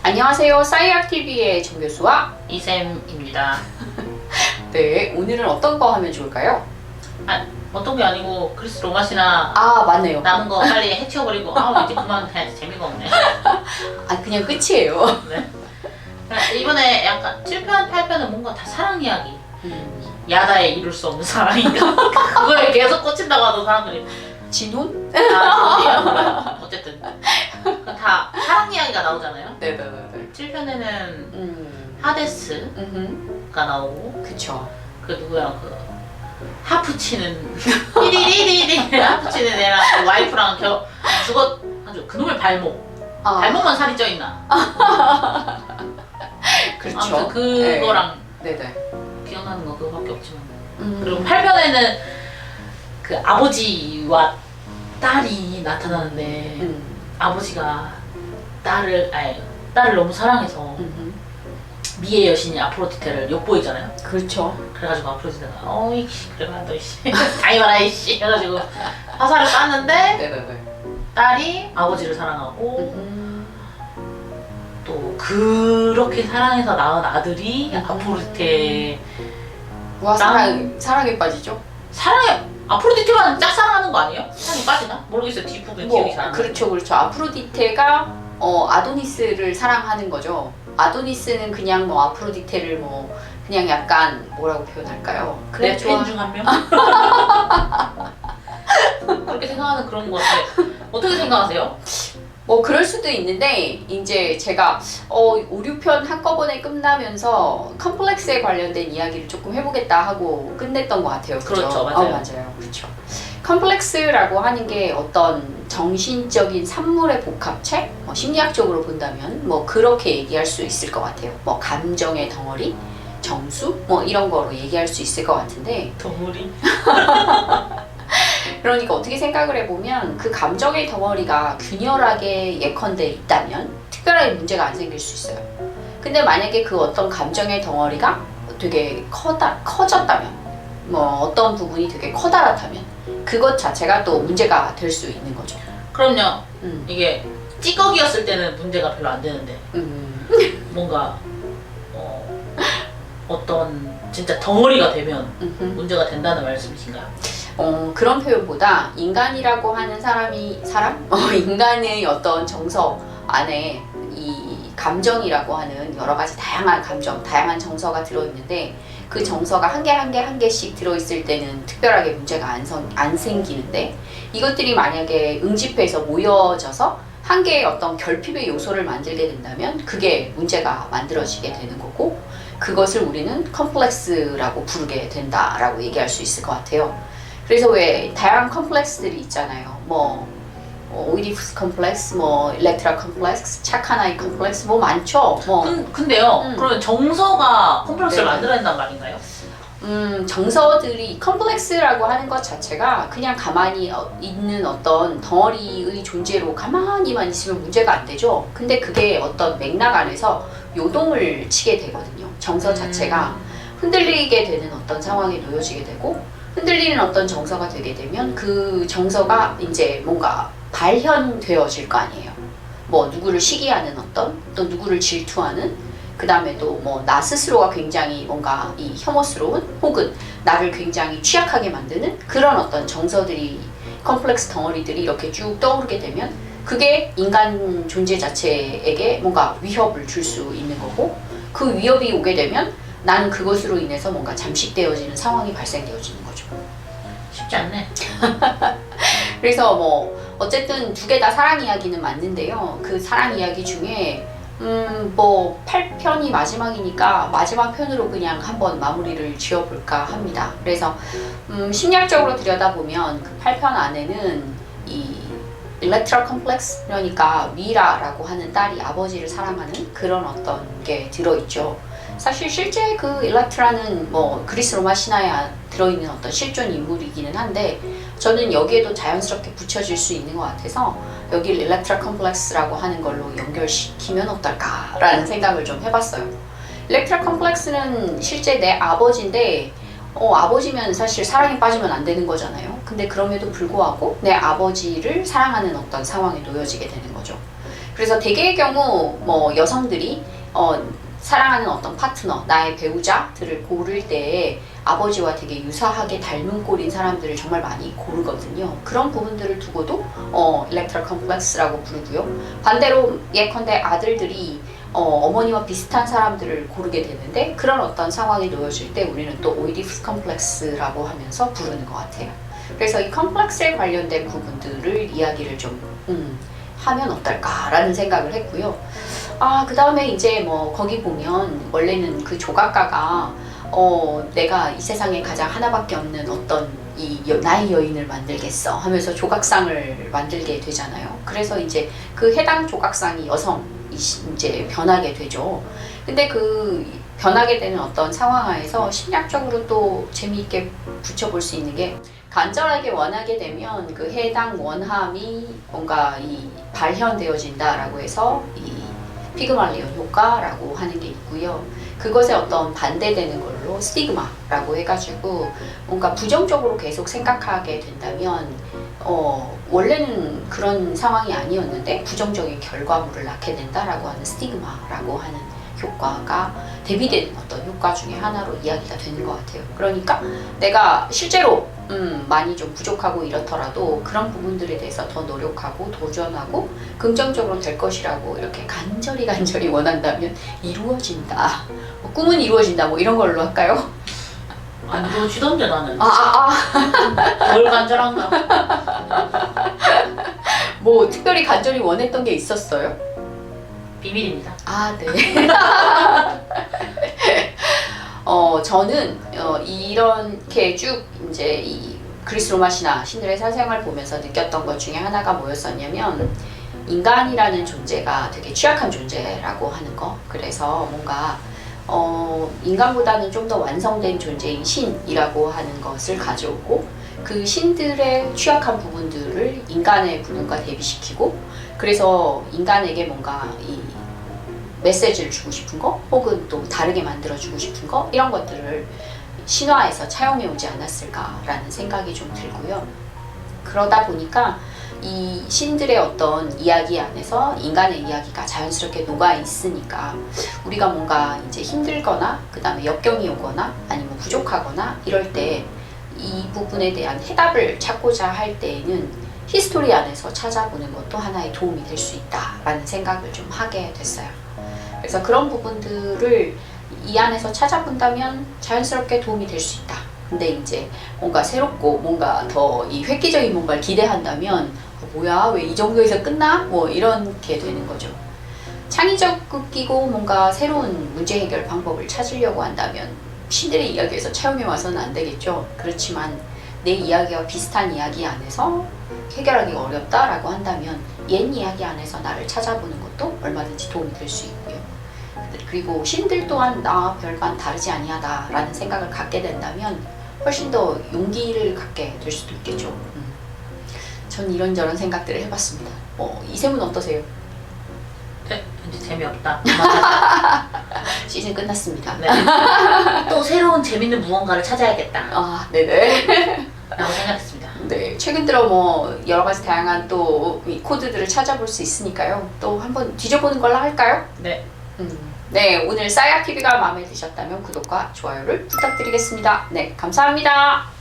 안녕하세요. 사이학TV의 정교수와 이쌤입니다. 네, 오늘은 어떤 거 하면 좋을까요? 어떤 게 아니고 그리스 로마 신화 맞네요. 남은 거 빨리 해치워버리고 이제 그만 해야지. 재미가 없네. 그냥 끝이에요. 네. 이번에 약간 7편, 8편은 뭔가 다 사랑 이야기. 야다에 이룰 수 없는 사랑인가? 그거에 계속 꽂힌다고 하던 사람들이 진혼? 그래요? 어쨌든 다 사랑 이야기가 나오잖아요. 네네네. 7편에는 하데스가 나오고 그쵸. 그 누구야 그 하프 치는 띠리리리리 하프 치는 애랑 그 와이프랑 죽었 아주 그놈의 발목만 살이 쪄 있나? 그렇죠. 아무튼 그거랑 네네. 기억나는 거 그거밖에 없지만 그리고 8편에는 그 아버지와 딸이 나타나는데 아버지가 딸을 너무 사랑해서 미의 여신이 아프로디테를 엿보이잖아요. 그렇죠. 그래가지고 아프로디테가 어이씨 그래가 너이씨 다이마라 이씨 해가지고 화살을 쐈는데 네네네. 딸이 아버지를 사랑하고 또 그렇게 사랑해서 낳은 아들이 아프로디테 와 사랑에 빠지죠? 아프로디테만 짝사랑하는 거 아니에요? 사랑에 빠지나? 모르겠어요. 뒷부분 기억이 잘 안 나요. 그렇죠. 아프로디테가 아도니스를 사랑하는 거죠. 아도니스는 그냥 아프로디테를 그냥 약간 뭐라고 표현할까요? 내 팬 중 한 명? 그렇게 생각하는 그런 거 같아요. 어떻게 생각하세요? 그럴 수도 있는데 이제 제가 5, 6편 한꺼번에 끝나면서 컴플렉스에 관련된 이야기를 조금 해보겠다 하고 끝냈던 것 같아요. 그렇죠, 맞아요. 맞아요. 그렇죠. 컴플렉스라고 하는 게 어떤 정신적인 산물의 복합체? 심리학적으로 본다면 그렇게 얘기할 수 있을 것 같아요. 감정의 덩어리, 정수? 이런 거로 얘기할 수 있을 것 같은데 덩어리? 그러니까 어떻게 생각을 해보면 그 감정의 덩어리가 균열하게 예컨대 있다면 특별하게 문제가 안 생길 수 있어요. 근데 만약에 그 어떤 감정의 덩어리가 되게 커졌다면 어떤 부분이 되게 커다랗다면 그것 자체가 또 문제가 될 수 있는 거죠. 그럼요. 이게 찌꺼기였을 때는 문제가 별로 안 되는데 뭔가 어떤 진짜 덩어리가 되면 문제가 된다는 말씀이신가요? 그런 표현보다 인간이라고 하는 인간의 어떤 정서 안에 이 감정이라고 하는 여러 가지 다양한 감정, 다양한 정서가 들어있는데 그 정서가 한 개씩 들어있을 때는 특별하게 문제가 안 생기는데 이것들이 만약에 응집해서 모여져서 한 개의 어떤 결핍의 요소를 만들게 된다면 그게 문제가 만들어지게 되는 거고 그것을 우리는 컴플렉스라고 부르게 된다라고 얘기할 수 있을 것 같아요. 그래서 왜 다양한 컴플렉스들이 있잖아요. 오이디푸스 컴플렉스, 일렉트라 컴플렉스, 착한 아이 컴플렉스 많죠. 근데요. 그러면 정서가 컴플렉스를 만들어낸단 말인가요? 정서들이 컴플렉스라고 하는 것 자체가 그냥 가만히 있는 어떤 덩어리의 존재로 가만히만 있으면 문제가 안 되죠. 근데 그게 어떤 맥락 안에서 요동을 치게 되거든요. 정서 자체가 흔들리게 되는 어떤 상황에 놓여지게 되고 흔들리는 어떤 정서가 되게 되면 그 정서가 이제 뭔가 발현되어질 거 아니에요. 누구를 시기하는 또 누구를 질투하는 그 다음에 또 나 스스로가 굉장히 뭔가 이 혐오스러운 혹은 나를 굉장히 취약하게 만드는 그런 어떤 정서들이 컴플렉스 덩어리들이 이렇게 쭉 떠오르게 되면 그게 인간 존재 자체에게 뭔가 위협을 줄 수 있는 거고 그 위협이 오게 되면 나는 그것으로 인해서 뭔가 잠식되어지는 상황이 발생되어지는 거죠. 쉽지 않네. 그래서 어쨌든 두 개 다 사랑 이야기는 맞는데요. 그 사랑 이야기 중에 8편이 마지막이니까 마지막 편으로 그냥 한번 마무리를 지어볼까 합니다. 그래서 심리학적으로 들여다보면 그 8편 안에는 이 일렉트라 컴플렉스, 그러니까 미라라고 하는 딸이 아버지를 사랑하는 그런 어떤 게 들어있죠. 사실 실제 그 일렉트라는 그리스 로마 신화에 들어있는 어떤 실존 인물이기는 한데 저는 여기에도 자연스럽게 붙여질 수 있는 것 같아서 여기 일렉트라 컴플렉스라고 하는 걸로 연결시키면 어떨까라는 생각을 좀 해봤어요. 일렉트라 컴플렉스는 실제 내 아버지인데 아버지면 사실 사랑에 빠지면 안 되는 거잖아요. 근데 그럼에도 불구하고 내 아버지를 사랑하는 어떤 상황에 놓여지게 되는 거죠. 그래서 대개의 경우 뭐 여성들이 사랑하는 어떤 파트너, 나의 배우자들을 고를 때 아버지와 되게 유사하게 닮은 꼴인 사람들을 정말 많이 고르거든요. 그런 부분들을 두고도 electoral complex라고 부르고요. 반대로 예컨대 아들들이 어머니와 비슷한 사람들을 고르게 되는데 그런 어떤 상황에 놓여질 때 우리는 또 오이디푸스 컴플렉스라고 하면서 부르는 것 같아요. 그래서 이 컴플렉스에 관련된 부분들을 이야기를 좀 하면 어떨까라는 생각을 했고요. 그 다음에 이제 뭐 거기 보면 원래는 그 조각가가 내가 이 세상에 가장 하나밖에 없는 어떤 나의 여인을 만들겠어 하면서 조각상을 만들게 되잖아요. 그래서 이제 그 해당 조각상이 여성이 이제 변하게 되죠. 근데 그 변하게 되는 어떤 상황 하에서 심리학적으로 또 재미있게 붙여볼 수 있는 게 간절하게 원하게 되면 그 해당 원함이 뭔가 발현되어진다라고 해서 이 피그말리온 효과라고 하는 게 있고요. 그것에 어떤 반대되는 걸로 스티그마라고 해가지고 뭔가 부정적으로 계속 생각하게 된다면 원래는 그런 상황이 아니었는데 부정적인 결과물을 낳게 된다라고 하는 스티그마라고 하는 효과가 대비되는 어떤 효과 중에 하나로 이야기가 되는 것 같아요. 그러니까 내가 실제로 많이 좀 부족하고 이렇더라도 그런 부분들에 대해서 더 노력하고 도전하고 긍정적으로 될 것이라고 이렇게 간절히 원한다면 이루어진다. 꿈은 이루어진다. 뭐 이런 걸로 할까요? 안 이루어지던데 나는. 뭘 간절한가? 뭐 특별히 간절히 원했던 게 있었어요? 비밀입니다. 네. 저는 이렇게 쭉 이제 이 그리스 로마 신화 신들의 사생활 보면서 느꼈던 것 중에 하나가 뭐였었냐면 인간이라는 존재가 되게 취약한 존재라고 하는 거. 그래서 뭔가 인간보다는 좀 더 완성된 존재인 신이라고 하는 것을 가져오고 그 신들의 취약한 부분들을 인간의 부분과 대비시키고 그래서 인간에게 뭔가 이 메시지를 주고 싶은 거 혹은 또 다르게 만들어주고 싶은 거 이런 것들을 신화에서 차용해 오지 않았을까라는 생각이 좀 들고요. 그러다 보니까 이 신들의 어떤 이야기 안에서 인간의 이야기가 자연스럽게 녹아 있으니까 우리가 뭔가 이제 힘들거나 그 다음에 역경이 오거나 아니면 부족하거나 이럴 때 이 부분에 대한 해답을 찾고자 할 때에는 히스토리 안에서 찾아보는 것도 하나의 도움이 될 수 있다라는 생각을 좀 하게 됐어요. 그래서 그런 부분들을 이 안에서 찾아본다면 자연스럽게 도움이 될 수 있다. 근데 이제 뭔가 새롭고 뭔가 더 이 획기적인 뭔가를 기대한다면 뭐야 왜 이 정도에서 끝나? 뭐 이렇게 되는 거죠. 창의적이고 뭔가 새로운 문제 해결 방법을 찾으려고 한다면 신들의 이야기에서 차용해 와서는 안 되겠죠. 그렇지만 내 이야기와 비슷한 이야기 안에서 해결하기가 어렵다라고 한다면 옛 이야기 안에서 나를 찾아보는 것도 얼마든지 도움이 될 수 있고요. 그리고 신들 또한 나와 별반 다르지 아니하다라는 생각을 갖게 된다면 훨씬 더 용기를 갖게 될 수도 있겠죠. 전 이런저런 생각들을 해봤습니다. 이샘은 어떠세요? 네, 왠지 재미없다. 시즌 끝났습니다. 네. 또 새로운 재밌는 무언가를 찾아야겠다. 네네. 라고 생각했습니다. 네, 최근 들어 뭐 여러 가지 다양한 또 이 코드들을 찾아볼 수 있으니까요. 또 한번 뒤져보는 걸로 할까요? 네. 네, 오늘 싸야TV가 마음에 드셨다면 구독과 좋아요를 부탁드리겠습니다. 네, 감사합니다.